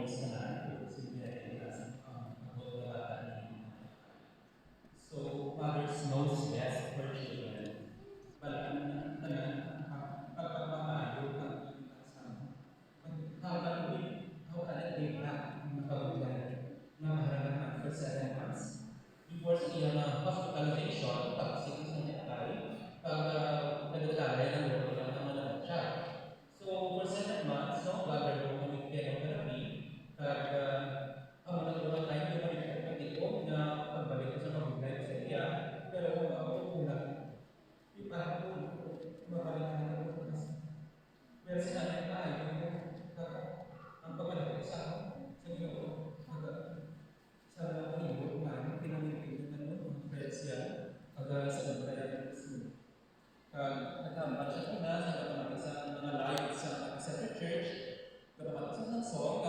sa lahat, simple about the bata ni. So, mothers knows best for children. Balaan na tanan, pagpapamayo, pag-iwasan. How can it be back ng kagulan na mahalagang for 7 months? Before sa iyang hospitalization, pag sige sa niya tayo, pag naglalagay ng lolo lang naman naman siya. So, for 7 months, no, gather ko kami chemotherapy, kag ang nagulong tayo, yung manipagpati ko na pagbalik ko sa pagbuhay ko sa iya, pero kung ako kulang, yung parang ko, mabalik ka na ako. Pero sinabi tayo, ang pagmalik ko sa Ginoo, sa linggo, kumain, pinamimigil na ng presya, sa Biblia. Nagtambal siya na sa mga live sa church, kapag sa song,